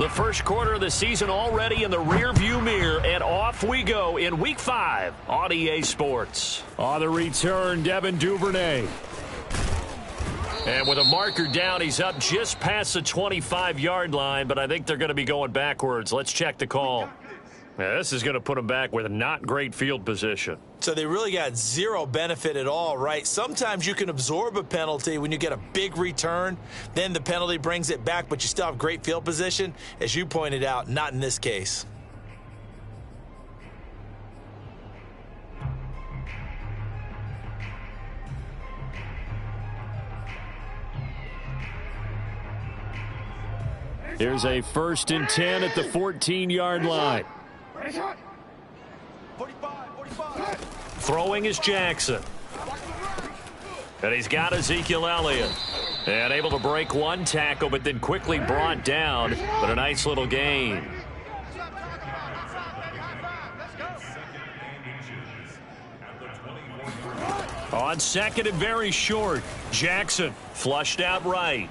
The first quarter of the season already in the rearview mirror, and off we go in Week 5 on EA Sports. On the return, Devin Duvernay. And with a marker down, he's up just past the 25-yard line, but I think they're going to be going backwards. Let's check the call. Yeah, this is going to put them back with not great field position. So they really got zero benefit at all, right? Sometimes you can absorb a penalty when you get a big return. Then the penalty brings it back, but you still have great field position. As you pointed out, not in this case. Here's a 1st and 10 at the 14-yard line. 45. Throwing is Jackson. And he's got Ezekiel Elliott. And able to break one tackle, but then quickly brought down. But a nice little gain. On 2nd and very short, Jackson flushed out right.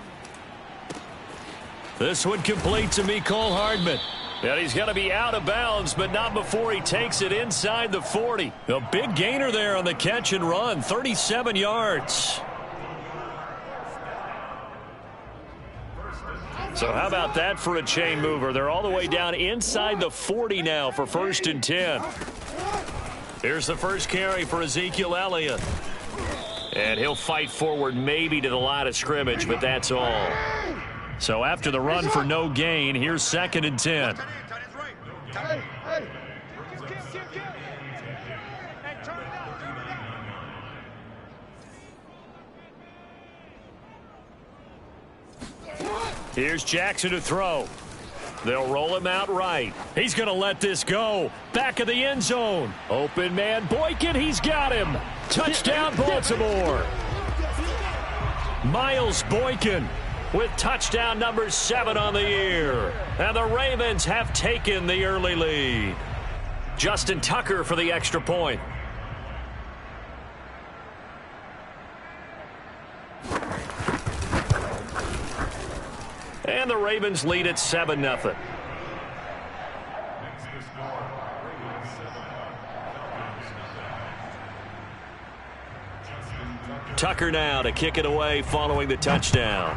This one complete to Mecole Hardman. And he's going to be out of bounds, but not before he takes it inside the 40. A big gainer there on the catch and run, 37 yards. So how about that for a chain mover? They're all the way down inside the 40 now for 1st and 10. Here's the first carry for Ezekiel Elliott. And he'll fight forward maybe to the line of scrimmage, but that's all. So after the run for no gain, here's 2nd and 10. Here's Jackson to throw. They'll roll him out right. He's going to let this go. Back of the end zone. Open man Boykin, he's got him. Touchdown Baltimore. Miles Boykin with touchdown number 7 on the year. And the Ravens have taken the early lead. Justin Tucker for the extra point. And the Ravens lead at 7-0. Tucker now to kick it away following the touchdown.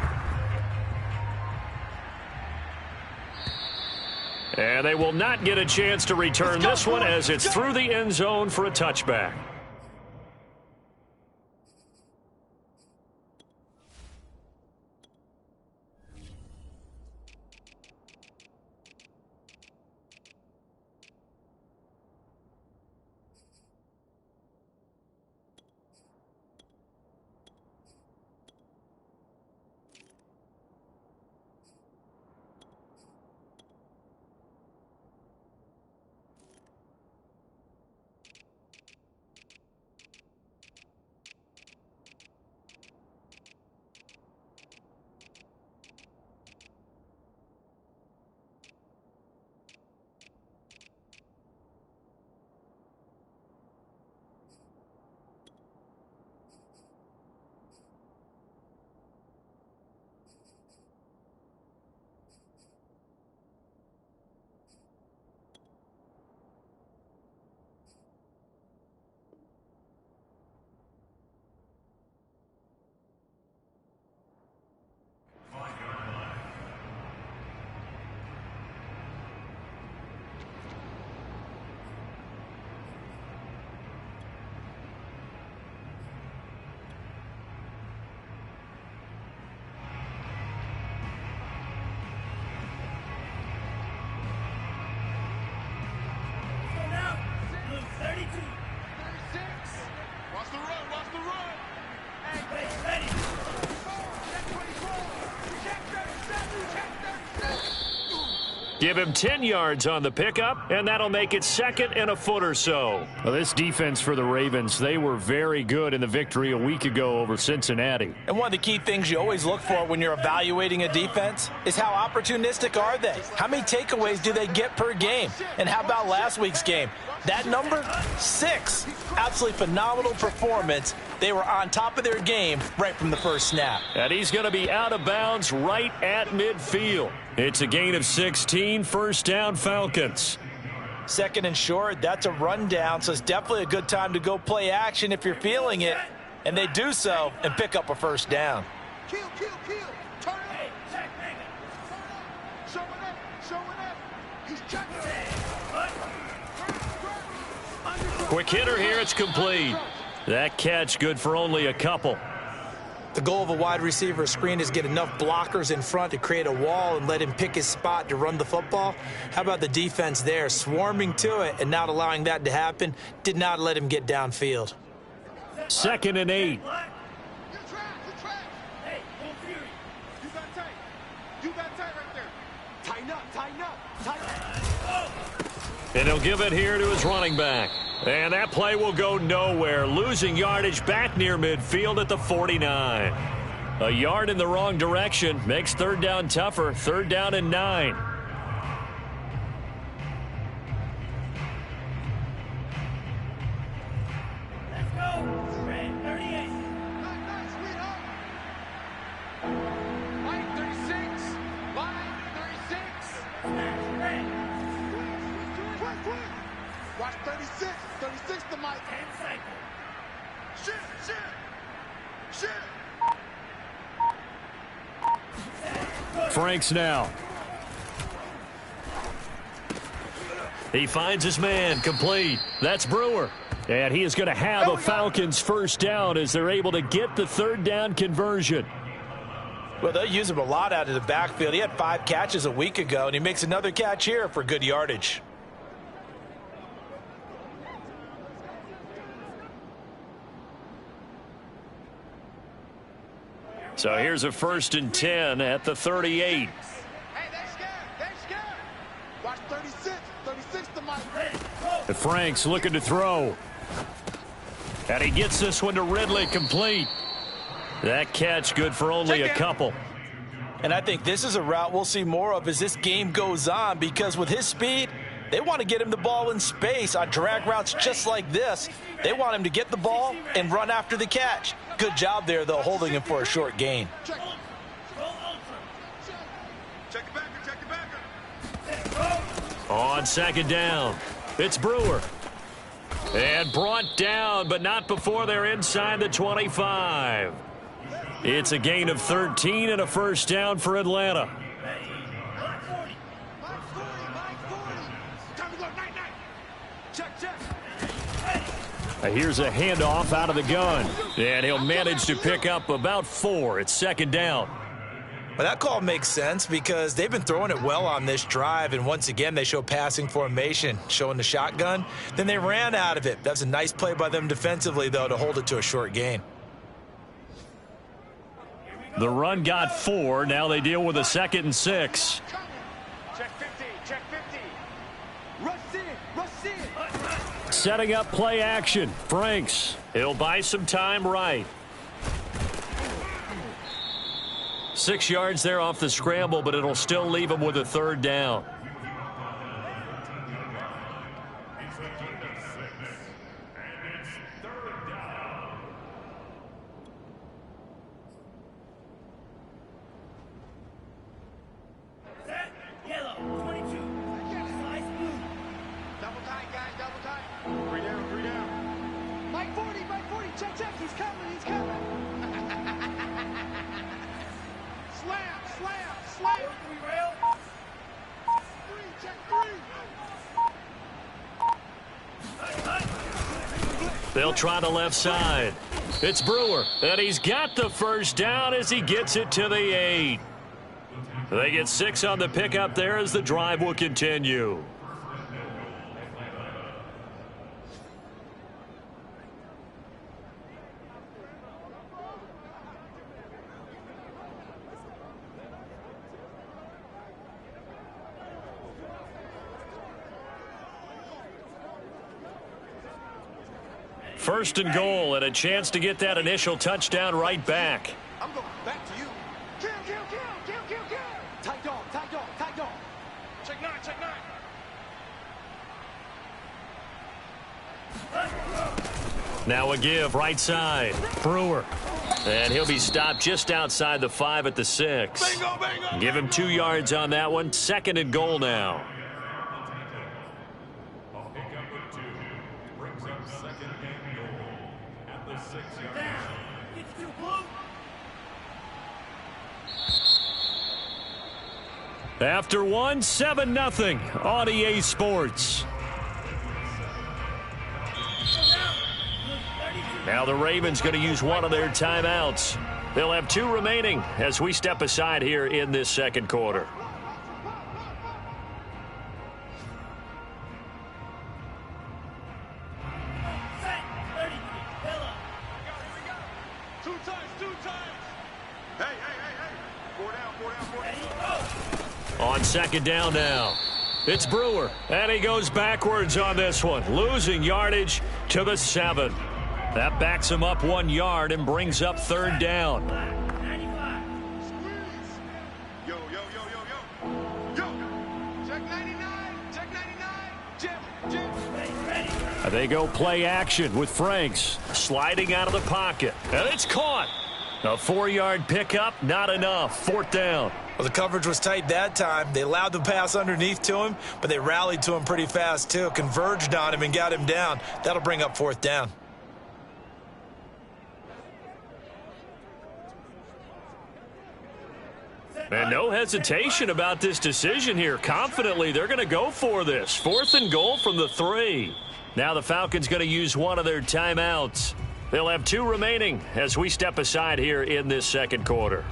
And they will not get a chance to return this one as it's through the end zone for a touchback. Give him 10 yards on the pickup, and that'll make it 2nd and a foot or so. Well, this defense for the Ravens, they were very good in the victory a week ago over Cincinnati. And one of the key things you always look for when you're evaluating a defense is how opportunistic are they? How many takeaways do they get per game? And how about last week's game? That number, 6. Absolutely phenomenal performance. They were on top of their game right from the first snap. And he's going to be out of bounds right at midfield. It's a gain of 16, first down Falcons. Second and short, that's a rundown, so it's definitely a good time to go play action if you're feeling it. And they do so and pick up a first down. Kill. Turn it. Show it up. He's checking. Quick hitter here, it's complete. That catch good for only a couple. The goal of a wide receiver screen is get enough blockers in front to create a wall and let him pick his spot to run the football. How about the defense there, swarming to it and not allowing that to happen? Did not let him get downfield. 2nd and 8. You track. Hey, you got tight. You got tight right there. Tighten up. And he'll give it here to his running back. And that play will go nowhere, losing yardage back near midfield at the 49. A yard in the wrong direction makes third down tougher. 3rd down and 9. Let's go. Red 38. Nice, sweetheart. Line 36. Quick. Watch 36. 36 to Mike. 10 seconds. Shit. Franks now. He finds his man, complete. That's Brewer. And he is going to have a Falcons first down as they're able to get the 3rd down conversion. Well, they use him a lot out of the backfield. He had 5 catches a week ago, and he makes another catch here for good yardage. So here's a 1st and 10 at the 38. Hey, they scared. Watch 36. 36 to Mike. And Franks looking to throw. And he gets this one to Ridley, complete. That catch good for only a couple. And I think this is a route we'll see more of as this game goes on, because with his speed, they want to get him the ball in space on drag routes just like this. They want him to get the ball and run after the catch. Good job there, though, holding him for a short gain. Check it back. On 2nd down, it's Brewer. And brought down, but not before they're inside the 25. It's a gain of 13 and a first down for Atlanta. Here's a handoff out of the gun. And he'll manage to pick up about 4. It's 2nd down. Well, that call makes sense because they've been throwing it well on this drive, and once again they show passing formation, showing the shotgun. Then they ran out of it. That's a nice play by them defensively, though, to hold it to a short gain. The run got 4. Now they deal with a 2nd and 6. Check 50. Rush in. Setting up play action. Franks. He'll buy some time right. 6 yards there off the scramble, but it'll still leave him with a 3rd down. Yellow 22. Slice blue. Double tight, guys. Double tight. 3 down. Mike 40. Check. He's coming. Slam. 3 rail. 3. Check 3. They'll try the left side. It's Brewer, and he's got the first down as he gets it to the 8. They get 6 on the pickup there as the drive will continue. First and goal, and a chance to get that initial touchdown right back. I'm going back to you. Kill. Tight dog. Check 9. Now a give right side. Brewer. And he'll be stopped just outside the 5 at the 6. Bingo, bingo. Give him 2 yards on that one. 2nd and goal now. After one, 7-0 on EA Sports. Now the Ravens going to use one of their timeouts. They'll have 2 remaining as we step aside here in this 2nd quarter. Two times. Hey. 4 down. On 2nd down now. It's Brewer, and he goes backwards on this one, losing yardage to the 7. That backs him up 1 yard and brings up 3rd down. Yo. Check 99. Jim. They go play action with Franks sliding out of the pocket, and it's caught. A 4-yard pickup, not enough. 4th down. Well, the coverage was tight that time. They allowed the pass underneath to him, but they rallied to him pretty fast, too. Converged on him and got him down. That'll bring up 4th down. And no hesitation about this decision here. Confidently, they're going to go for this. 4th and goal from the 3. Now the Falcons going to use one of their timeouts. They'll have 2 remaining as we step aside here in this 2nd quarter.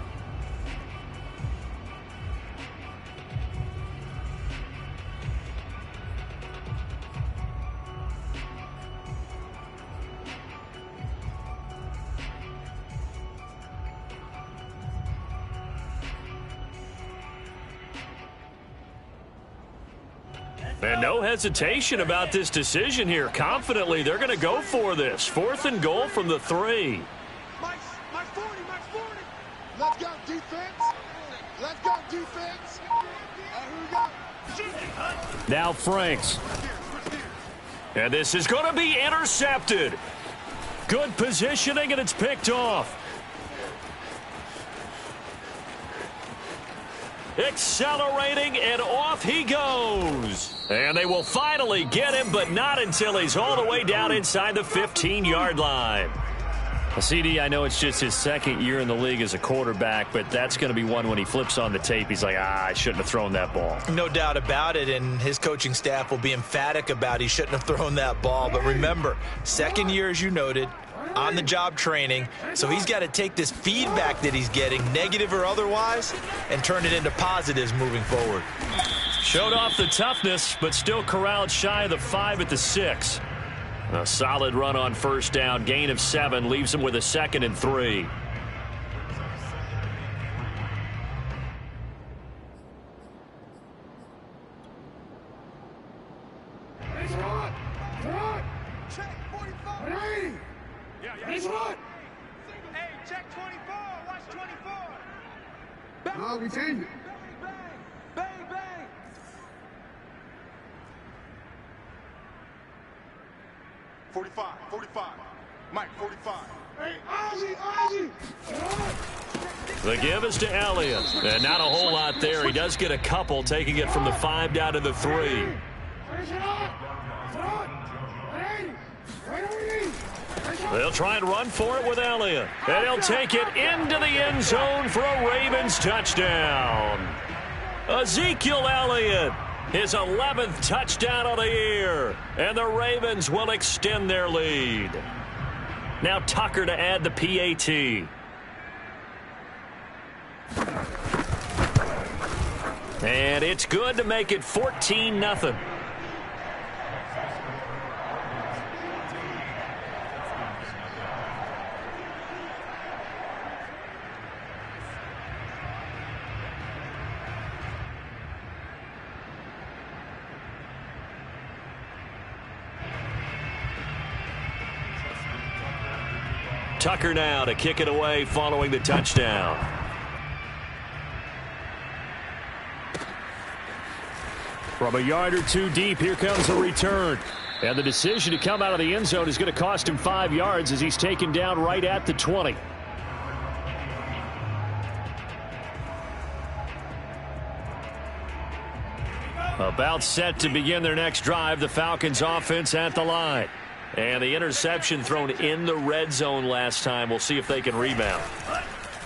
And no hesitation about this decision here. Confidently, they're going to go for this. 4th and goal from the 3. Mike 40. Let's go, defense. Here we go. Now Franks. And this is going to be intercepted. Good positioning, and it's picked off. Accelerating, and off he goes. And they will finally get him, but not until he's all the way down inside the 15-yard line. CD, I know it's just his 2nd year in the league as a quarterback, but that's going to be one when he flips on the tape. He's like, I shouldn't have thrown that ball. No doubt about it, and his coaching staff will be emphatic about he shouldn't have thrown that ball. But remember, 2nd year, as you noted, on-the-job training, so he's got to take this feedback that he's getting, negative or otherwise, and turn it into positives moving forward. Showed off the toughness, but still corralled shy of the 5 at the 6. A solid run on 1st down. Gain of 7 leaves him with a 2nd and 3. Check 45. Hey, check 24. Watch 24. No, we changed it. Bang. Forty-five. Mike, 45. Hey, Ozzy. The give is to Elliott. And not a whole lot there. He does get a couple, taking it from the 5 down to the 3. They'll try and run for it with Elliott. And he'll take it into the end zone for a Ravens touchdown. Ezekiel Elliott, his 11th touchdown of the year. And the Ravens will extend their lead. Now Tucker to add the PAT. And it's good to make it 14-0. Tucker now to kick it away following the touchdown. From a yard or 2 deep, here comes the return. And the decision to come out of the end zone is going to cost him 5 yards as he's taken down right at the 20. About set to begin their next drive, the Falcons offense at the line. And the interception thrown in the red zone last time. We'll see if they can rebound.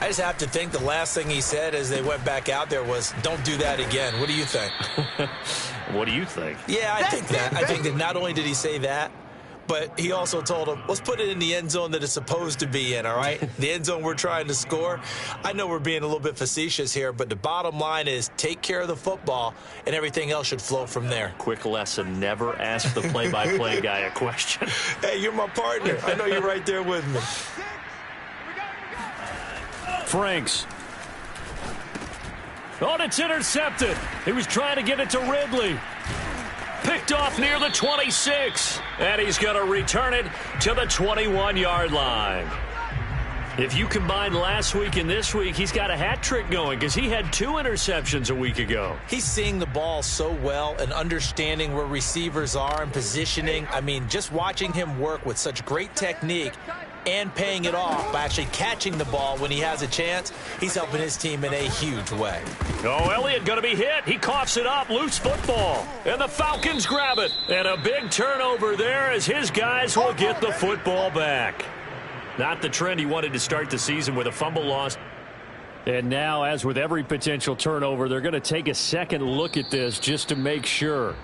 I just have to think the last thing he said as they went back out there was, don't do that again. What do you think? What do you think? Yeah, I think that. I think that not only did he say that, but he also told him, let's put it in the end zone that it's supposed to be in, all right? The end zone we're trying to score. I know we're being a little bit facetious here, but the bottom line is take care of the football, and everything else should flow from there. Quick lesson, never ask the play-by-play guy a question. Hey, you're my partner. I know you're right there with me. Franks. Oh, it's intercepted. He was trying to get it to Ridley. Picked off near the 26. And he's going to return it to the 21-yard line. If you combine last week and this week, he's got a hat trick going because he had 2 interceptions a week ago. He's seeing the ball so well and understanding where receivers are and positioning. I mean, just watching him work with such great technique and paying it off by actually catching the ball when he has a chance, he's helping his team in a huge way. Oh, Elliott going to be hit. He coughs it up. Loose football. And the Falcons grab it. And a big turnover there as his guys will get the football back. Not the trend he wanted to start the season with a fumble loss. And now, as with every potential turnover, they're going to take a second look at this just to make sure.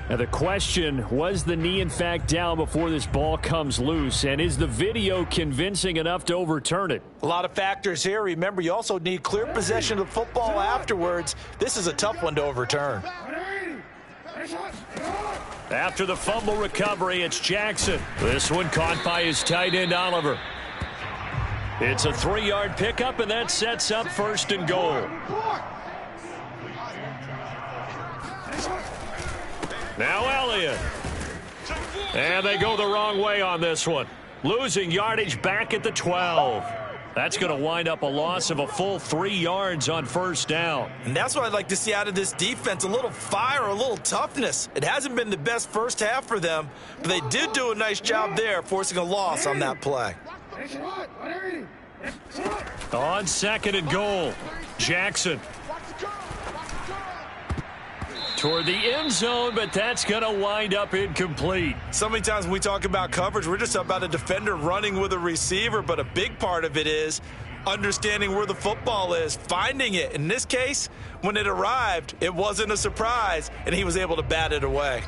Now the question, was the knee in fact down before this ball comes loose? And is the video convincing enough to overturn it? A lot of factors here. Remember, you also need clear possession of the football afterwards. This is a tough one to overturn. After the fumble recovery, it's Jackson. This one caught by his tight end, Oliver. It's a 3-yard pickup, and that sets up 1st and goal. Now Elliott. And they go the wrong way on this one. Losing yardage back at the 12. That's going to wind up a loss of a full 3 yards on 1st down. And that's what I'd like to see out of this defense, a little fire, a little toughness. It hasn't been the best first half for them, but they did do a nice job there, forcing a loss on that play. On 2nd and goal, Jackson. Toward the end zone, but that's going to wind up incomplete. So many times when we talk about coverage, we're just about a defender running with a receiver, but a big part of it is understanding where the football is, finding it. In this case, when it arrived, it wasn't a surprise, and he was able to bat it away.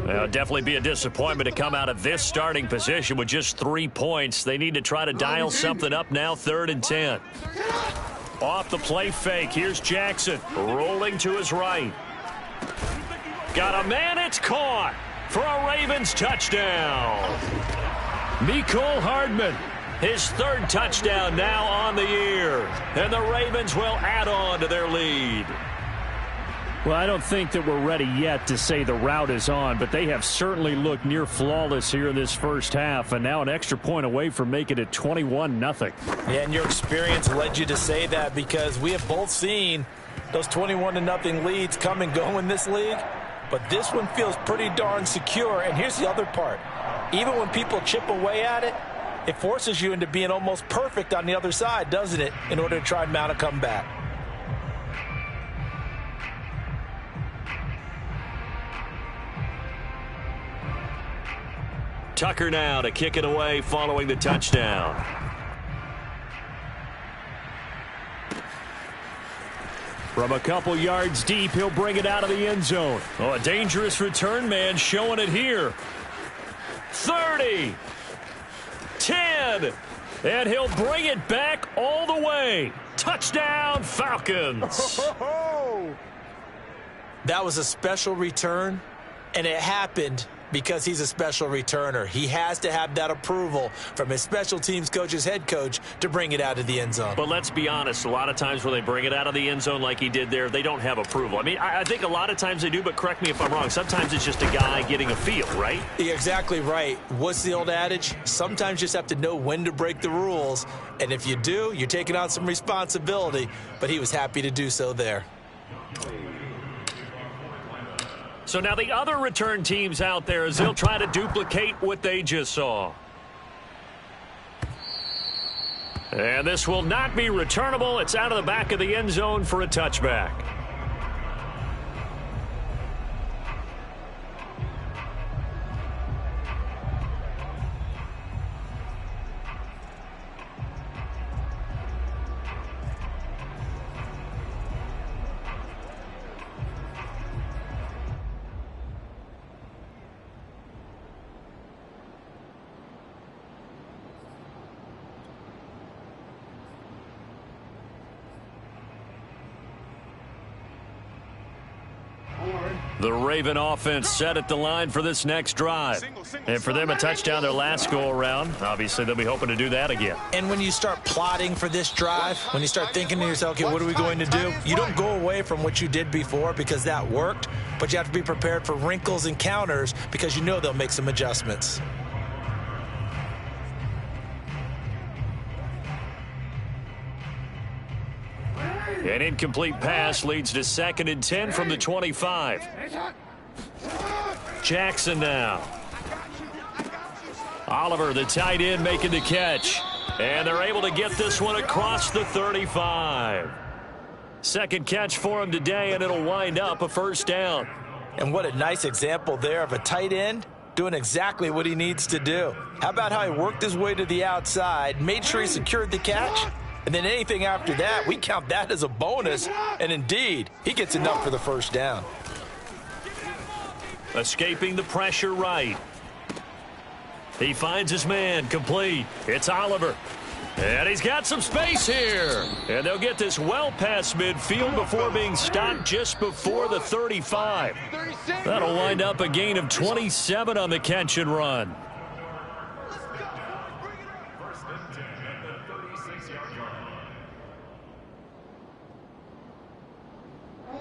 Well, definitely be a disappointment to come out of this starting position with just 3 points. They need to try to dial something up now, 3rd and 10. Off the play fake, here's Jackson rolling to his right. Got a man, it's caught for a Ravens touchdown. Mecole Hardman, his 3rd touchdown now on the year. And the Ravens will add on to their lead. Well, I don't think that we're ready yet to say the route is on, but they have certainly looked near flawless here in this first half, and now an extra point away from making it 21-0. Yeah, and your experience led you to say that because we have both seen those 21-0 leads come and go in this league, but this one feels pretty darn secure. And here's the other part. Even when people chip away at it, it forces you into being almost perfect on the other side, doesn't it, in order to try and mount a comeback. Tucker now to kick it away following the touchdown. From a couple yards deep, he'll bring it out of the end zone. Oh, a dangerous return man showing it here. 30. 10. And he'll bring it back all the way. Touchdown, Falcons. That was a special return, and it happened because he's a special returner. He has to have that approval from his special teams coach's head coach to bring it out of the end zone. But let's be honest, a lot of times when they bring it out of the end zone like he did there, they don't have approval. I mean, I think a lot of times they do, but correct me if I'm wrong. Sometimes it's just a guy getting a feel, right? You're exactly right. What's the old adage? Sometimes you just have to know when to break the rules. And if you do, you're taking on some responsibility. But he was happy to do so there. So now the other return teams out there as they'll try to duplicate what they just saw. And this will not be returnable. It's out of the back of the end zone for a touchback. The Raven offense set at the line for this next drive. And for them, a touchdown their last go-around. Obviously, they'll be hoping to do that again. And when you start plotting for this drive, when you start thinking to yourself, okay, what are we going to do? You don't go away from what you did before because that worked, but you have to be prepared for wrinkles and counters because you know they'll make some adjustments. An incomplete pass leads to 2nd and 10 from the 25. Jackson now. Oliver, the tight end, making the catch. And they're able to get this one across the 35. Second catch for him today, and it'll wind up a first down. And what a nice example there of a tight end doing exactly what he needs to do. How about how he worked his way to the outside, made sure he secured the catch, and then anything after that, we count that as a bonus. And indeed, he gets enough for the first down. Escaping the pressure right. He finds his man, complete. It's Oliver. And he's got some space here. And they'll get this well past midfield before being stopped just before the 35. That'll wind up a gain of 27 on the catch and run.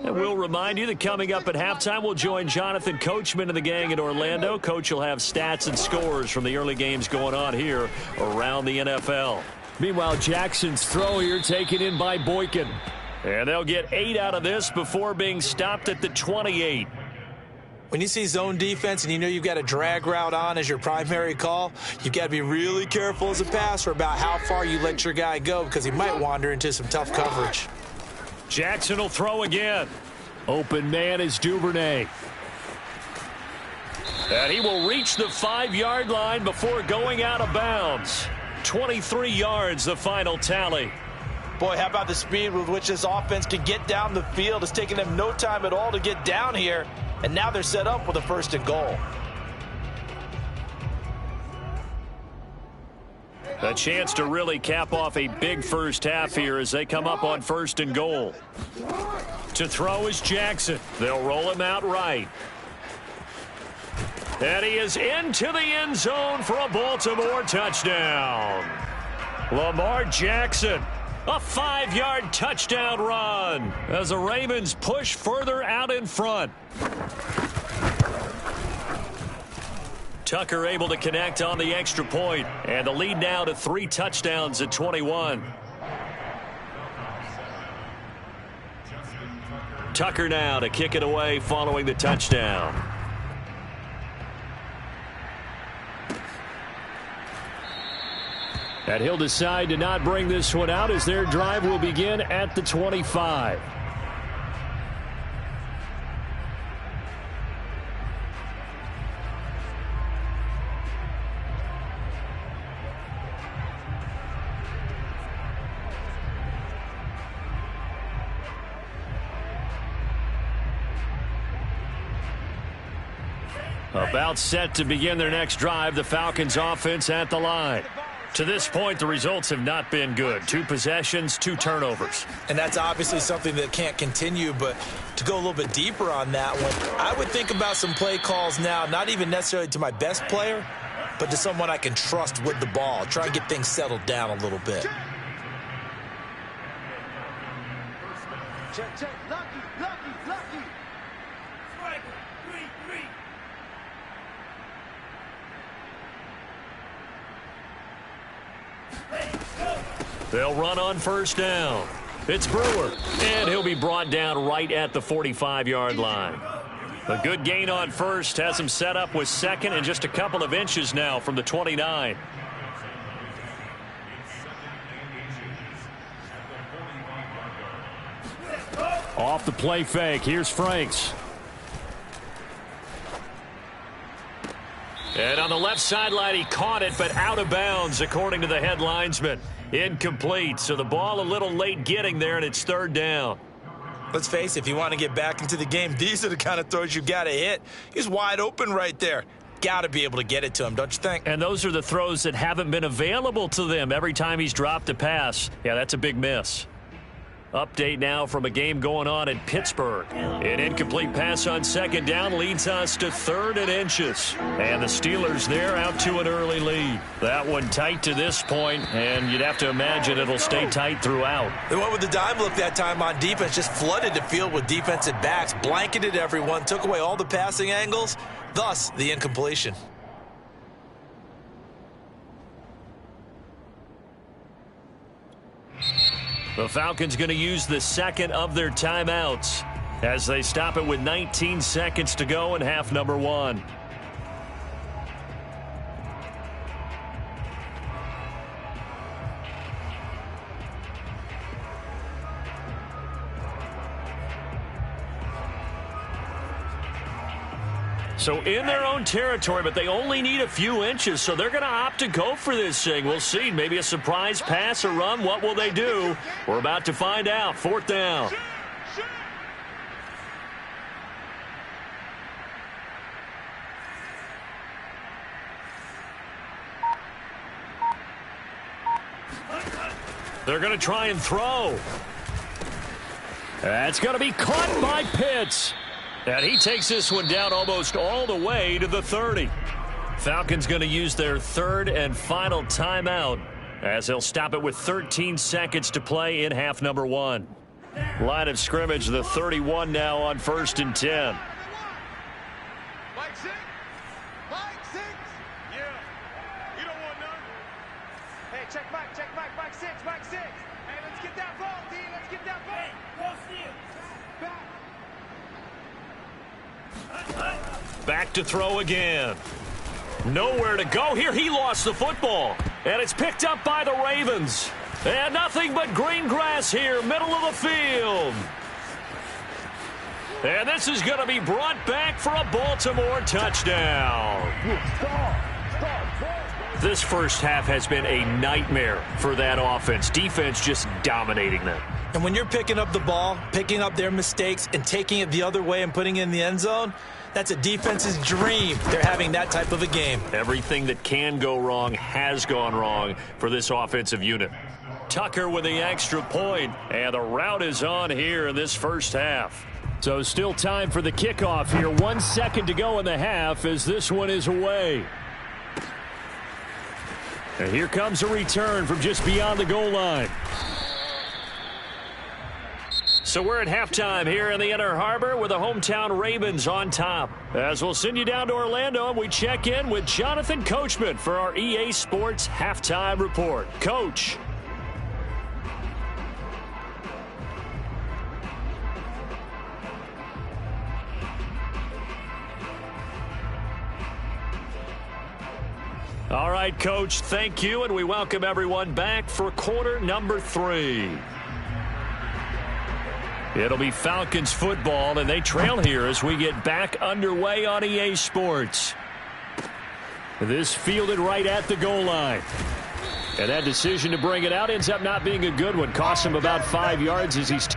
And we'll remind you that coming up at halftime, we'll join Jonathan Coachman and the gang in Orlando. Coach will have stats and scores from the early games going on here around the NFL. Meanwhile, Jackson's throw here taken in by Boykin. And they'll get 8 out of this before being stopped at the 28. When you see zone defense and you know you've got a drag route on as your primary call, you've got to be really careful as a passer about how far you let your guy go because he might wander into some tough coverage. Jackson will throw again. Open man is Duvernay. And he will reach the 5-yard line before going out of bounds. 23 yards, the final tally. Boy, how about the speed with which this offense can get down the field? It's taken them no time at all to get down here, and now they're set up with a 1st and goal. A chance to really cap off a big first half here as they come up on 1st and goal. To throw is Jackson. They'll roll him out right. And he is into the end zone for a Baltimore touchdown. Lamar Jackson, a 5-yard touchdown run as the Ravens push further out in front. Tucker able to connect on the extra point, and the lead now to 3 touchdowns at 21. Tucker now to kick it away following the touchdown. And he'll decide to not bring this one out as their drive will begin at the 25. About set to begin their next drive, the Falcons offense at the line. To this point, the results have not been good. 2 possessions, 2 turnovers. And that's obviously something that can't continue, but to go a little bit deeper on that one, I would think about some play calls now, not even necessarily to my best player, but to someone I can trust with the ball. Try and get things settled down a little bit. Check, check. Lucky, lucky, lucky. Striker, 3-3. They'll run on 1st down. It's Brewer, and he'll be brought down right at the 45-yard line. A good gain on 1st has him set up with 2nd and just a couple of inches now from the 29. Off the play fake, here's Franks. And on the left sideline, he caught it, but out of bounds, according to the head linesman. Incomplete, so the ball a little late getting there, and it's third down. Let's face it, if you want to get back into the game, these are the kind of throws you got to hit. He's wide open right there. Got to be able to get it to him, don't you think? And those are the throws that haven't been available to them every time he's dropped a pass. Yeah, that's a big miss. Update now from a game going on in Pittsburgh. An incomplete pass on second down leads us to 3rd and inches. And the Steelers there out to an early lead. That one tight to this point, and you'd have to imagine it'll stay tight throughout. They went with the dime look that time on defense, just flooded the field with defensive backs, blanketed everyone, took away all the passing angles, thus the incompletion. The Falcons going to use the second of their timeouts as they stop it with 19 seconds to go in half number 1. So in their own territory, but they only need a few inches, so they're going to opt to go for this thing. We'll see. Maybe a surprise pass or run. What will they do? We're about to find out. 4th down. They're going to try and throw. That's going to be caught by Pitts. And he takes this one down almost all the way to the 30. Falcons going to use their 3rd and final timeout as they'll stop it with 13 seconds to play in half number 1. Line of scrimmage, the 31 now on 1st and 10. Mike 6. Mike 6. Yeah. You don't want none. Hey, check Mike, Mike 6, Mike 6. Hey, let's get that ball, D. Let's get that ball. Hey, go steal. Back. Back to throw again. Nowhere to go here. He lost the football. And it's picked up by the Ravens. And nothing but green grass here, middle of the field. And this is going to be brought back for a Baltimore touchdown. This first half has been a nightmare for that offense. Defense just dominating them. And when you're picking up the ball, picking up their mistakes, and taking it the other way and putting it in the end zone, that's a defense's dream. They're having that type of a game. Everything that can go wrong has gone wrong for this offensive unit. Tucker with the extra point, and the route is on here in this first half. So still time for the kickoff here. 1 second to go in the half as this one is away. And here comes a return from just beyond the goal line. So we're at halftime here in the Inner Harbor with the hometown Ravens on top. As we'll send you down to Orlando, and we check in with Jonathan Coachman for our EA Sports Halftime Report. Coach. All right, Coach, thank you, and we welcome everyone back for quarter number 3. It'll be Falcons football, and they trail here as we get back underway on EA Sports. This fielded right at the goal line. And that decision to bring it out ends up not being a good one. Costs him about 5 yards as he's...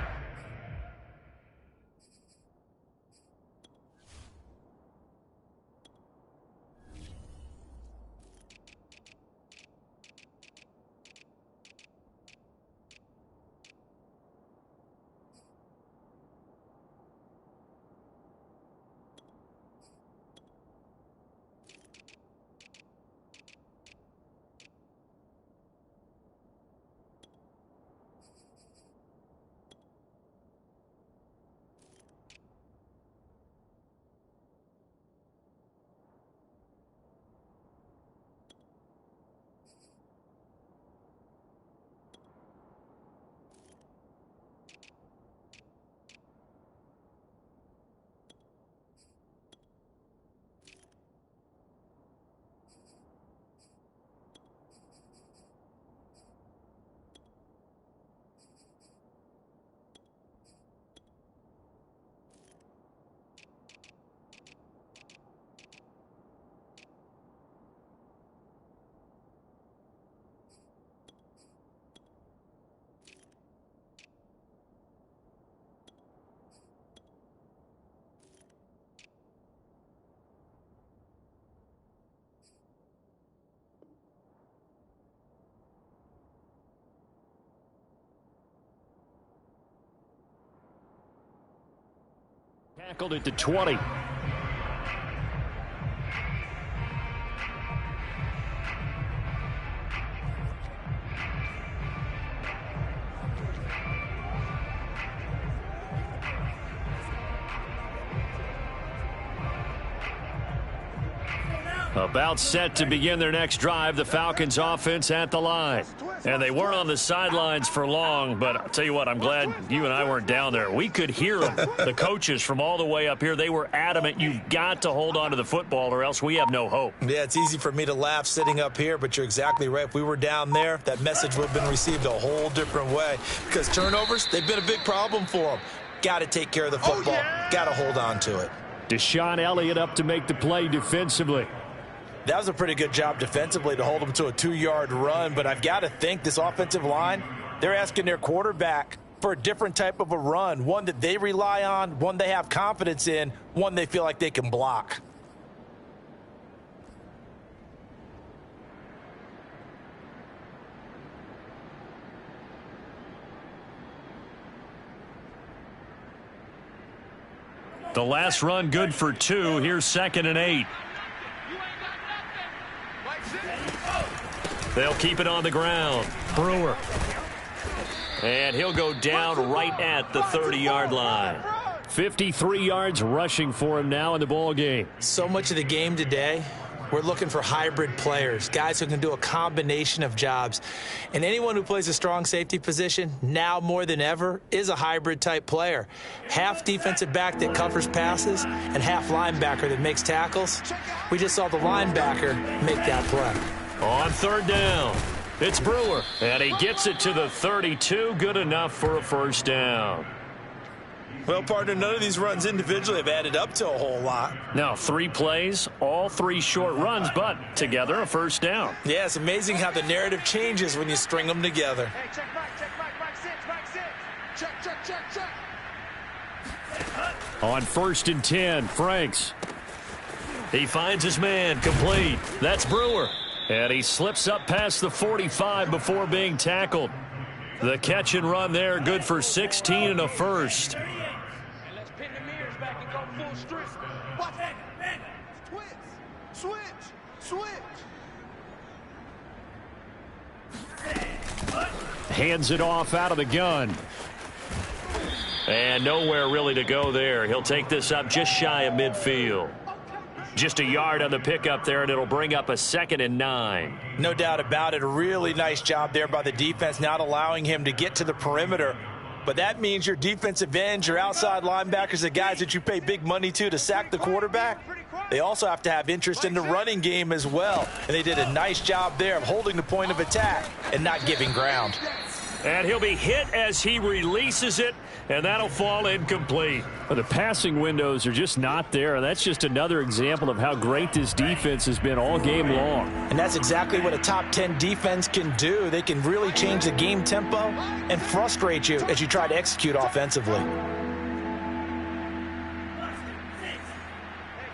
Tackled at the 20. About set to begin their next drive, the Falcons offense at the line. And they weren't on the sidelines for long, but I'll tell you what, I'm glad you and I weren't down there. We could hear them, the coaches from all the way up here. They were adamant, you've got to hold on to the football or else we have no hope. Yeah, it's easy for me to laugh sitting up here, but you're exactly right. If we were down there, that message would have been received a whole different way. Because turnovers, they've been a big problem for them. Got to take care of the football. Got to hold on to it. Deshaun Elliott up to make the play defensively. That was a pretty good job defensively to hold them to a 2-yard run, but I've got to think this offensive line, they're asking their quarterback for a different type of a run, one that they rely on, one they have confidence in, one they feel like they can block. The last run good for 2. Here's 2nd and 8. They'll keep it on the ground. Brewer. And he'll go down right at the 30-yard line. 53 yards rushing for him now in the ball game. So much of the game today, we're looking for hybrid players, guys who can do a combination of jobs. And anyone who plays a strong safety position, now more than ever, is a hybrid-type player. Half defensive back that covers passes and half linebacker that makes tackles. We just saw the linebacker make that play. On 3rd down, it's Brewer, and he gets it to the 32. Good enough for a first down. Well, partner, none of these runs individually have added up to a whole lot. Now, 3 plays, all 3 short runs, but together a first down. Yeah, it's amazing how the narrative changes when you string them together. Hey, check back, 6. Check. On 1st and 10, Franks. He finds his man, complete. That's Brewer. And he slips up past the 45 before being tackled. The catch and run there, good for 16 and a first. And let's pin the mirrors back and go full strip. Watch it. Switch. Hands it off out of the gun. And nowhere really to go there. He'll take this up just shy of midfield. Just a yard on the pickup there, and it'll bring up a 2nd and 9. No doubt about it. A really nice job there by the defense, not allowing him to get to the perimeter. But that means your defensive ends, your outside linebackers, the guys that you pay big money to sack the quarterback, they also have to have interest in the running game as well. And they did a nice job there of holding the point of attack and not giving ground. And he'll be hit as he releases it, and that'll fall incomplete. Well, the passing windows are just not there. That's just another example of how great this defense has been all game long. And that's exactly what a top 10 defense can do. They can really change the game tempo and frustrate you as you try to execute offensively. Hey,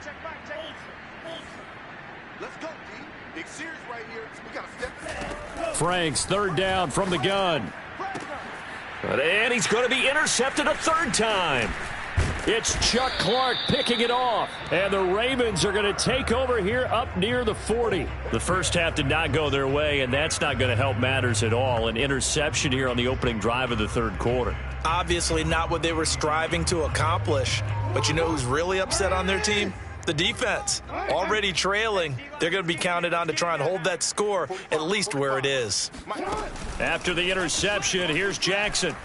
check back. Let's go, D. Big series right here. We got to step. Franks, 3rd down from the gun. And he's going to be intercepted a 3rd time. It's Chuck Clark picking it off. And the Ravens are going to take over here up near the 40. The first half did not go their way, and that's not going to help matters at all. An interception here on the opening drive of the 3rd quarter. Obviously not what they were striving to accomplish. But you know who's really upset on their team? The defense. Already trailing. They're going to be counted on to try and hold that score at least where it is. After the interception, here's Jackson.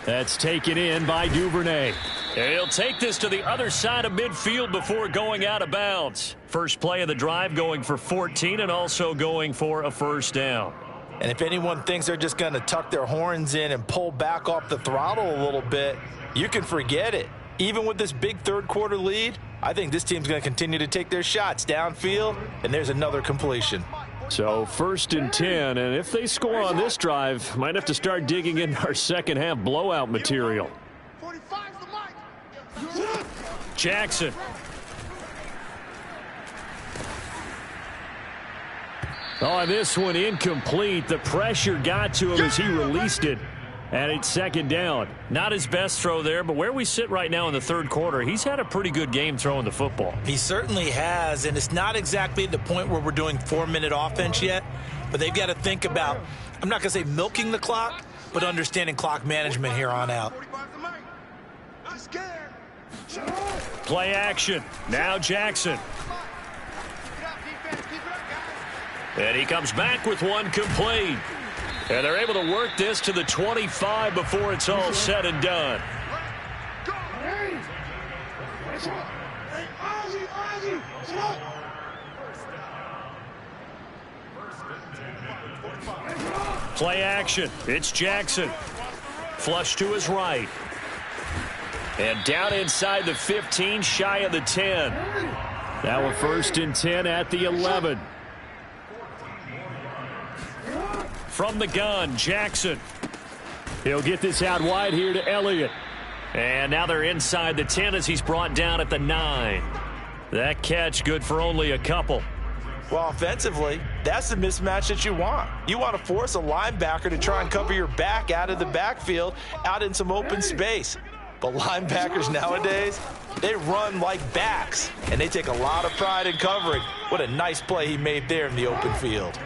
That's taken in by Duvernay. And he'll take this to the other side of midfield before going out of bounds. First play of the drive going for 14 and also going for a first down. And if anyone thinks they're just going to tuck their horns in and pull back off the throttle a little bit, you can forget it. Even with this big 3rd quarter lead, I think this team's going to continue to take their shots downfield, and there's another completion. So 1st and 10, and if they score on this drive, might have to start digging in our second half blowout material. 45's the mic. Jackson. Oh, this one incomplete. The pressure got to him as he released it. And it's second down. Not his best throw there, but where we sit right now in the third quarter, he's had a pretty good game throwing the football. He certainly has, and it's not exactly the point where we're doing 4-minute offense yet, but they've got to think about, I'm not going to say milking the clock, but understanding clock management here on out. Play action. Now Jackson. And he comes back with one complete. And they're able to work this to the 25 before it's all said and done. Play action. It's Jackson. Flush to his right. And down inside the 15, shy of the 10. Now a 1st and 10 at the 11. From the gun, Jackson. He'll get this out wide here to Elliott. And now they're inside the 10 as he's brought down at the 9. That catch good for only a couple. Well, offensively, that's the mismatch that you want. You want to force a linebacker to try and cover your back out of the backfield, out in some open space. But linebackers nowadays, they run like backs, and they take a lot of pride in covering. What a nice play he made there in the open field.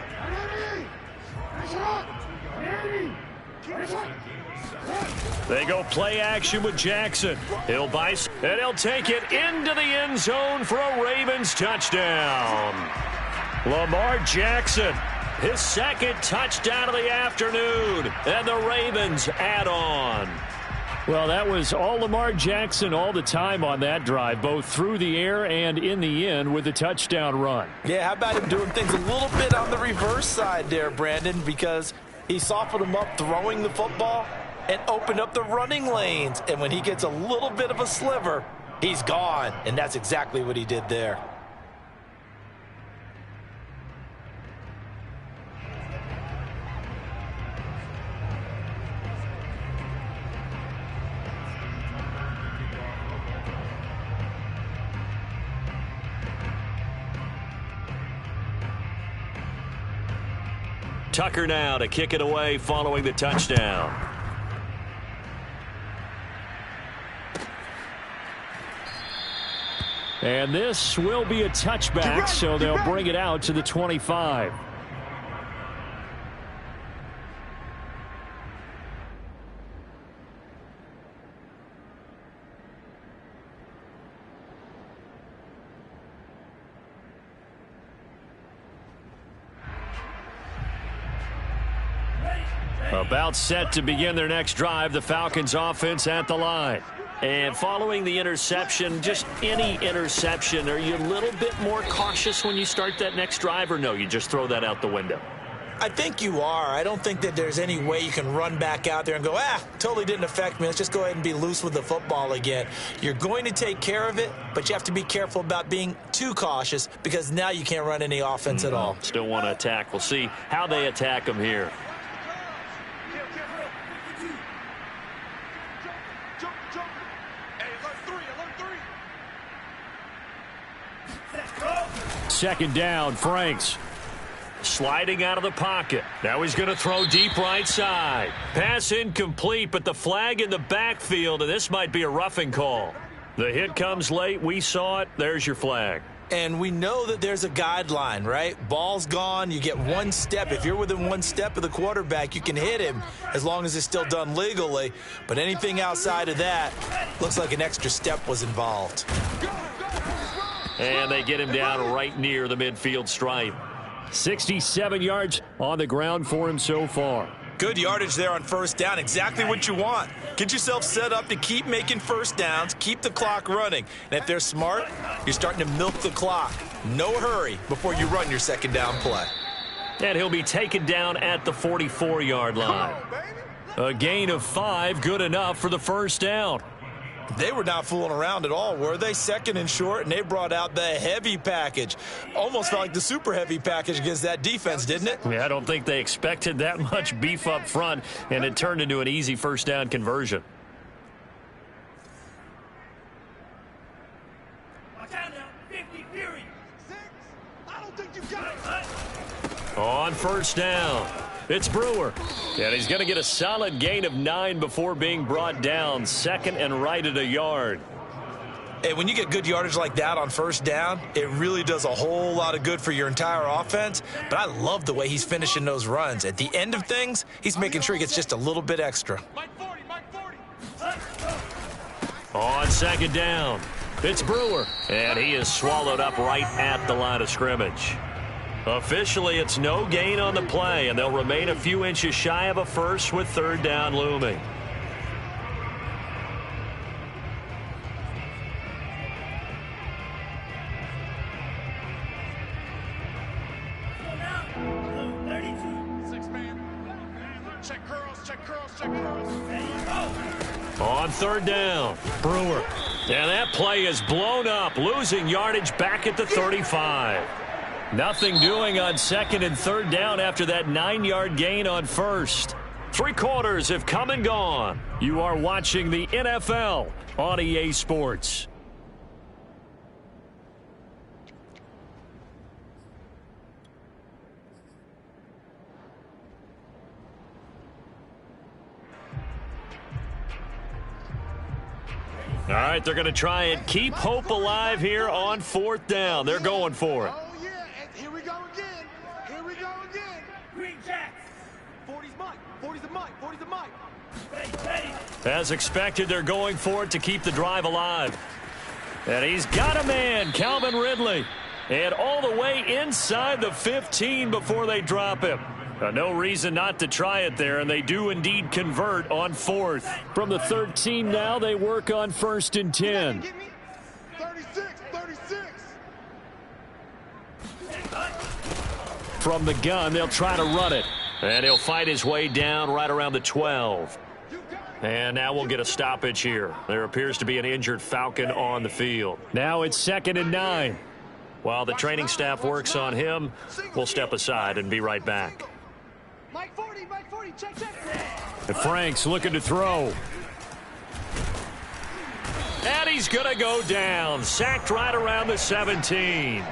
They go play action with Jackson. He'll bice, and he'll take it into the end zone for a Ravens touchdown. Lamar Jackson, his second touchdown of the afternoon, and the Ravens add on. Well, that was all Lamar Jackson all the time on that drive, both through the air and in the end with the touchdown run. Yeah, how about him doing things a little bit on the reverse side there, Brandon, because he softened him up throwing the football and opened up the running lanes. And when he gets a little bit of a sliver, he's gone. And that's exactly what he did there. Tucker now to kick it away following the touchdown. And this will be a touchback, so they'll bring it out to the 25. About set to begin their next drive, the Falcons offense at the line. And following the interception, just any interception, are you a little bit more cautious when you start that next drive, or no, you just throw that out the window? I think you are. I don't think that there's any way you can run back out there and go, totally didn't affect me. Let's just go ahead and be loose with the football again. You're going to take care of it, but you have to be careful about being too cautious because now you can't run any offense at all. Still want to attack. We'll see how they attack them here. Second down, Franks. Sliding out of the pocket. Now he's going to throw deep right side. Pass incomplete, but the flag in the backfield, and this might be a roughing call. The hit comes late. We saw it. There's your flag. And we know that there's a guideline, right? Ball's gone. You get one step. If you're within one step of the quarterback, you can hit him as long as it's still done legally. But anything outside of that, looks like an extra step was involved. And they get him down right near the midfield stripe. 67 yards on the ground for him so far. Good yardage there on first down. Exactly what you want. Get yourself set up to keep making first downs, keep the clock running. And if they're smart, you're starting to milk the clock. No hurry before you run your second down play. And he'll be taken down at the 44-yard line. A gain of 5, good enough for the first down. They were not fooling around at all, were they? Second and short, and they brought out the heavy package. Almost felt like the super heavy package against that defense, didn't it? Yeah, I don't think they expected that much beef up front, and it turned into an easy first down conversion. On first down, It's Brewer. And he's going to get a solid gain of 9 before being brought down. Second and right at a yard. Hey, when you get good yardage like that on first down, it really does a whole lot of good for your entire offense. But I love the way he's finishing those runs. At the end of things, he's making sure he gets just a little bit extra. Mike 40, Mike 40. On second down, it's Brewer. And he is swallowed up right at the line of scrimmage. Officially, it's no gain on the play, and they'll remain a few inches shy of a first with third down looming. On third down, Brewer. And that play is blown up, losing yardage back at the 35. Nothing doing on second and third down after that 9-yard gain on first. 3 quarters have come and gone. You are watching the NFL on EA Sports. All right, they're going to try and keep hope alive here on fourth down. They're going for it. Oh, yeah, and here we go again. Here we go again. Green Jacks. 40's Mike. 40's the Mike. 40's the Mike. Ready. As expected, they're going for it to keep the drive alive. And he's got a man, Calvin Ridley. And all the way inside the 15 before they drop him. No reason not to try it there, and they do indeed convert on fourth. From the 13 now, they work on first and 10. 36, 36. From the gun, they'll try to run it. And he'll fight his way down right around the 12. And now we'll get a stoppage here. There appears to be an injured Falcon on the field. Now it's second and 9. While the training staff works on him, we'll step aside and be right back. Mike 40, check. And Frank's looking to throw. And he's going to go down. Sacked right around the 17.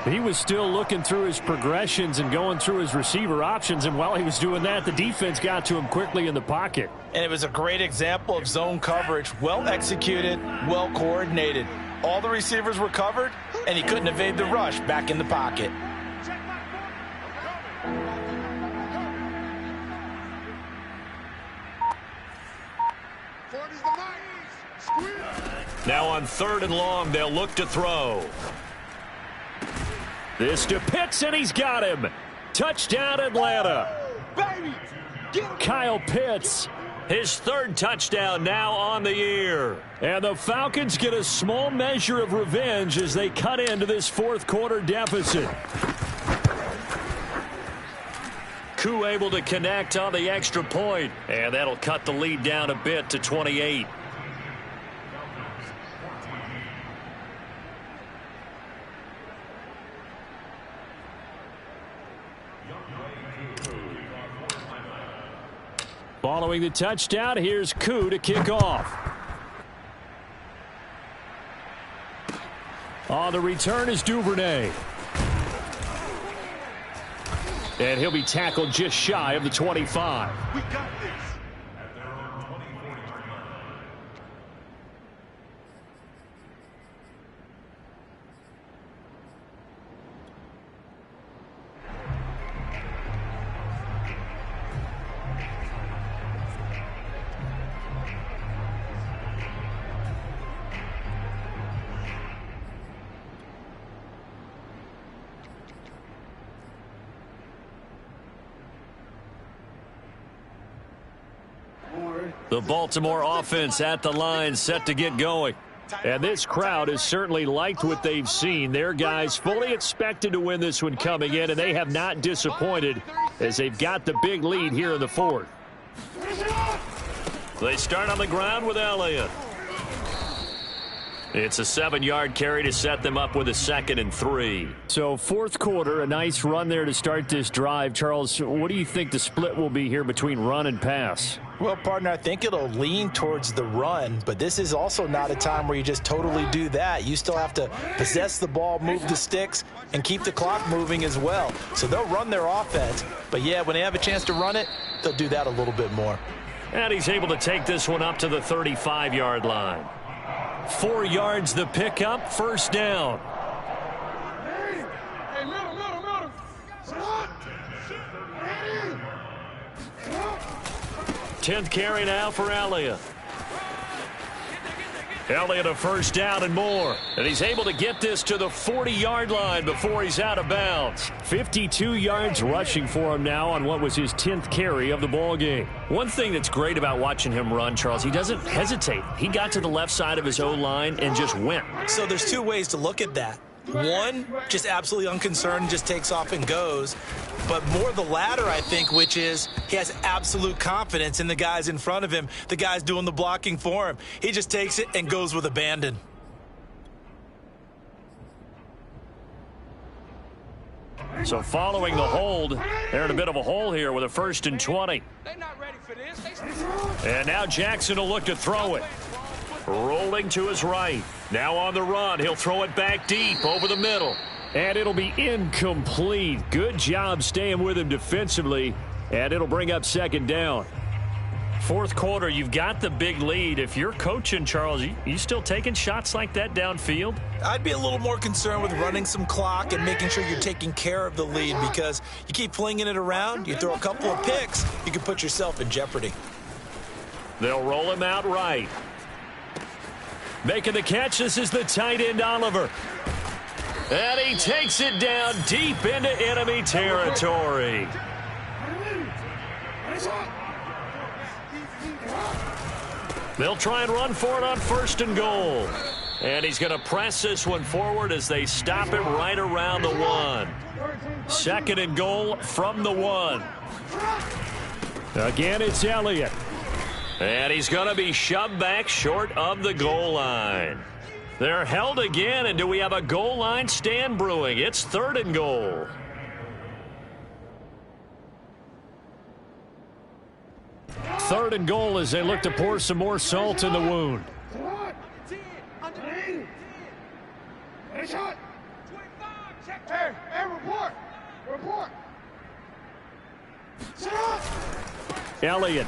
He was still looking through his progressions and going through his receiver options, and while he was doing that, the defense got to him quickly in the pocket. And it was a great example of zone coverage. Well executed, well coordinated. All the receivers were covered, and he couldn't evade the rush back in the pocket. Now on third and long, they'll look to throw. This to Pitts, and he's got him. Touchdown, Atlanta. Baby, Kyle Pitts, his third touchdown now on the year. And the Falcons get a small measure of revenge as they cut into this fourth quarter deficit. Koo able to connect on the extra point, and that'll cut the lead down a bit to 28. Following the touchdown, here's Koo to kick off. On the return is Duvernay. And he'll be tackled just shy of the 25. we got this. The Baltimore offense at the line, set to get going. And this crowd has certainly liked what they've seen. Their guys fully expected to win this one coming in, and they have not disappointed as they've got the big lead here in the fourth. They start on the ground with Elliott. It's a 7-yard carry to set them up with a 2nd and 3. So fourth quarter, a nice run there to start this drive. Charles, what do you think the split will be here between run and pass? Well, partner, I think it'll lean towards the run, but this is also not a time where you just totally do that. You still have to possess the ball, move the sticks, and keep the clock moving as well. So they'll run their offense, but yeah, when they have a chance to run it, they'll do that a little bit more. And he's able to take this one up to the 35-yard line. 4 yards the pickup, first down. Hey, middle. 10th carry now for Elliott. Elliott a first down and more. And he's able to get this to the 40-yard line before he's out of bounds. 52 yards rushing for him now on what was his 10th carry of the ball game. One thing that's great about watching him run, Charles, he doesn't hesitate. He got to the left side of his O-line and just went. So there's 2 ways to look at that. One, just absolutely unconcerned, just takes off and goes. But more the latter, I think, which is he has absolute confidence in the guys in front of him, the guys doing the blocking for him. He just takes it and goes with abandon. So following the hold, they're in a bit of a hole here with a 1st and 20. They're not ready for this. And now Jackson will look to throw it. Rolling to his right. Now on the run. He'll throw it back deep over the middle. And it'll be incomplete. Good job staying with him defensively. And it'll bring up 2nd down. Fourth quarter, you've got the big lead. If you're coaching, Charles, you still taking shots like that downfield? I'd be a little more concerned with running some clock and making sure you're taking care of the lead, because you keep flinging it around, you throw a couple of picks, you can put yourself in jeopardy. They'll roll him out right. Making the catch, this is the tight end, Oliver. And he takes it down deep into enemy territory. They'll try and run for it on 1st and goal. And he's going to press this one forward as they stop it right around the 1. 2nd and goal from the 1. Again, it's Elliott. And he's going to be shoved back short of the goal line. They're held again, and do we have a goal line stand brewing? It's 3rd and goal. Third and goal as they look to pour some more salt in the wound. Hey, report. Elliott.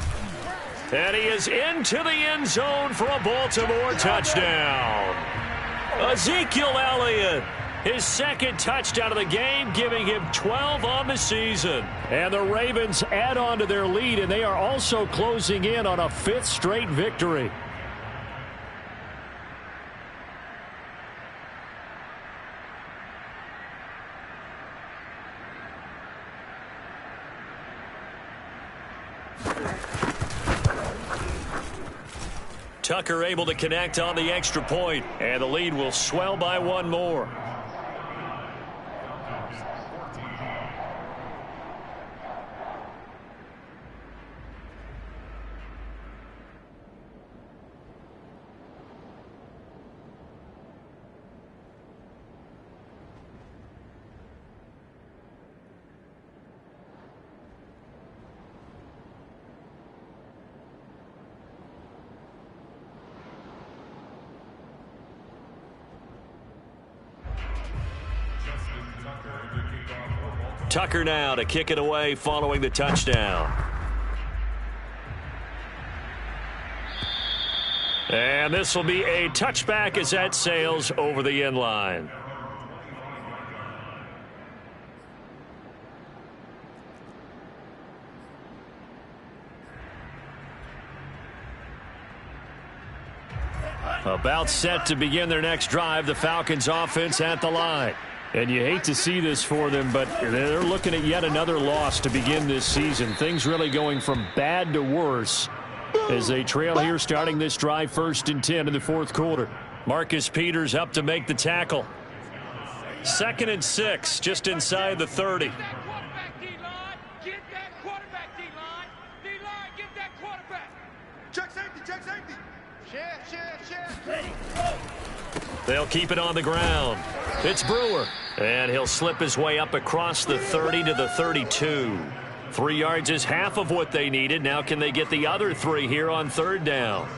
And he is into the end zone for a Baltimore touchdown. Ezekiel Elliott, his 2nd touchdown of the game, giving him 12 on the season. And the Ravens add on to their lead, and they are also closing in on a 5th straight victory. Tucker able to connect on the extra point, and the lead will swell by 1 more. Tucker now to kick it away following the touchdown. And this will be a touchback as that sails over the end line. About set to begin their next drive, the Falcons offense at the line. And you hate to see this for them, but they're looking at yet another loss to begin this season. Things really going from bad to worse as they trail here starting this drive 1st and 10 in the fourth quarter. Marcus Peters up to make the tackle. 2nd and 6, just inside the 30. Get that quarterback, D-line. D-line, get that quarterback. Check safety. They'll keep it on the ground. It's Brewer. And he'll slip his way up across the 30 to the 32. 3 yards is half of what they needed. Now can they get the other 3 here on third down?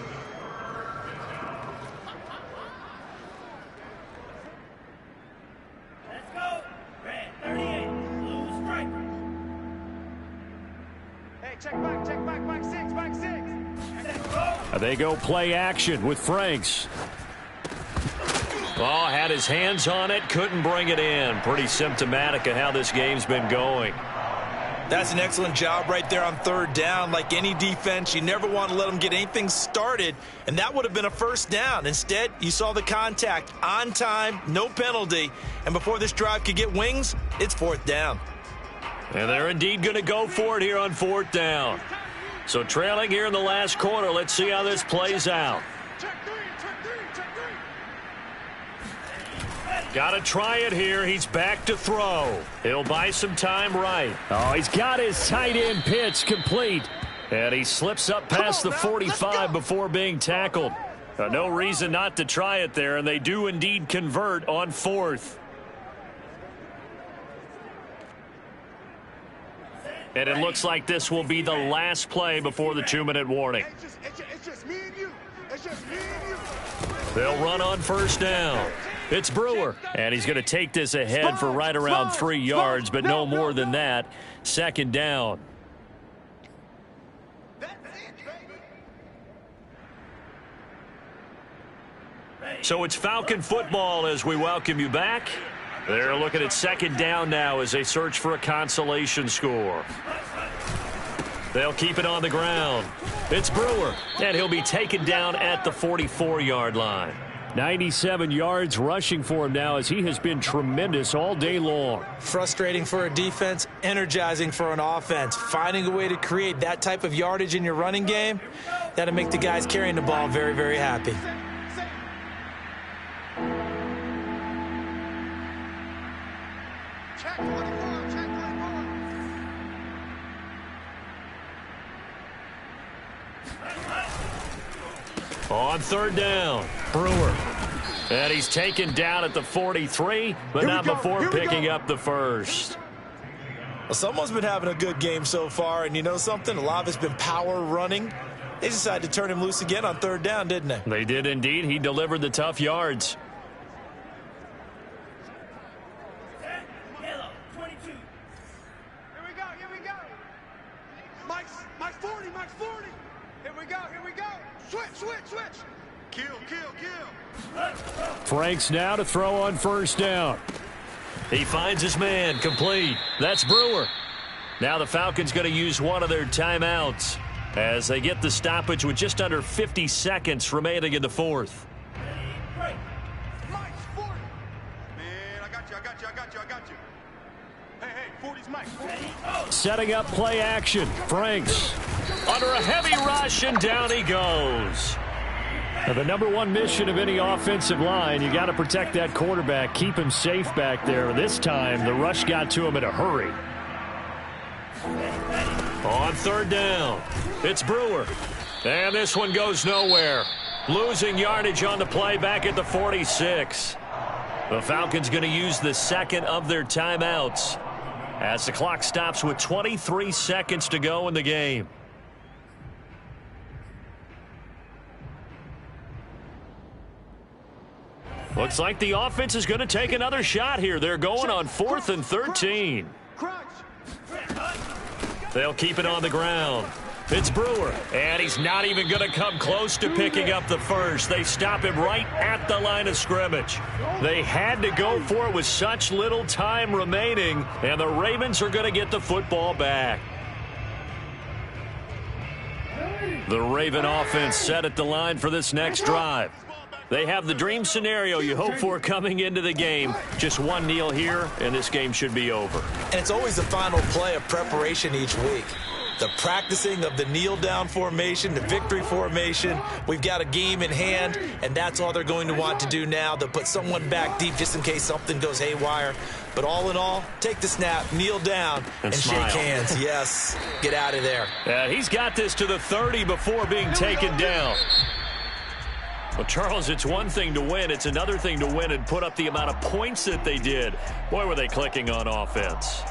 Let's go. Red 38, blue striker. Hey, check back, 6. Let's go. They go play action with Franks. Oh, had his hands on it, couldn't bring it in. Pretty symptomatic of how this game's been going. That's an excellent job right there on third down. Like any defense, you never want to let them get anything started, and that would have been a first down. Instead, you saw the contact on time, no penalty, and before this drive could get wings, it's fourth down. And they're indeed going to go for it here on fourth down. So trailing here in the last quarter, let's see how this plays out. Check three. Got to try it here. He's back to throw. He'll buy some time right. Oh, he's got his tight end pitch complete. And he slips up past the 45 before being tackled. No reason not to try it there, and they do indeed convert on fourth. And it looks like this will be the last play before the 2-minute warning. It's just me and you. It's just me and you. They'll run on first down. It's Brewer, and he's going to take this ahead for right around 3 yards, but no more than that. Second down. So it's Falcon football as we welcome you back. They're looking at second down now as they search for a consolation score. They'll keep it on the ground. It's Brewer, and he'll be taken down at the 44-yard line. 97 yards rushing for him now as he has been tremendous all day long. Frustrating for a defense, energizing for an offense. Finding a way to create that type of yardage in your running game, that'll make the guys carrying the ball very, very happy. Check 24. On third down, Brewer. And he's taken down at the 43, but not before picking up the first. Well, someone's been having a good game so far, and you know something? A lot of it's been power running. They decided to turn him loose again on third down, didn't they? They did indeed. He delivered the tough yards. Yellow 22. Here we go. Mike's 40. Here we go. Switch. Kill. Franks now to throw on first down. He finds his man, complete. That's Brewer. Now the Falcons going to use one of their timeouts as they get the stoppage with just under 50 seconds remaining in the fourth. Mike's 40. Man, I got you. Hey, 40's Mike. Setting up play action. Franks under a heavy rush, and down he goes. Now, the number one mission of any offensive line, you got to protect that quarterback, keep him safe back there. This time, the rush got to him in a hurry. On third down, it's Brewer. And this one goes nowhere. Losing yardage on the play back at the 46. The Falcons going to use the second of their timeouts as the clock stops with 23 seconds to go in the game. Looks like the offense is going to take another shot here. They're going on 4th and 13. They'll keep it on the ground. It's Brewer, and he's not even going to come close to picking up the first. They stop him right at the line of scrimmage. They had to go for it with such little time remaining, and the Ravens are going to get the football back. The Raven offense set at the line for this next drive. They have the dream scenario you hope for coming into the game. Just one kneel here, and this game should be over. And it's always the final play of preparation each week. The practicing of the kneel-down formation, the victory formation. We've got a game in hand, and that's all they're going to want to do now. They'll put someone back deep just in case something goes haywire. But all in all, take the snap, kneel down, and shake hands. Yes, get out of there. He's got this to the 30 before being taken down. Well, Charles, it's one thing to win. It's another thing to win and put up the amount of points that they did. Boy, were they clicking on offense.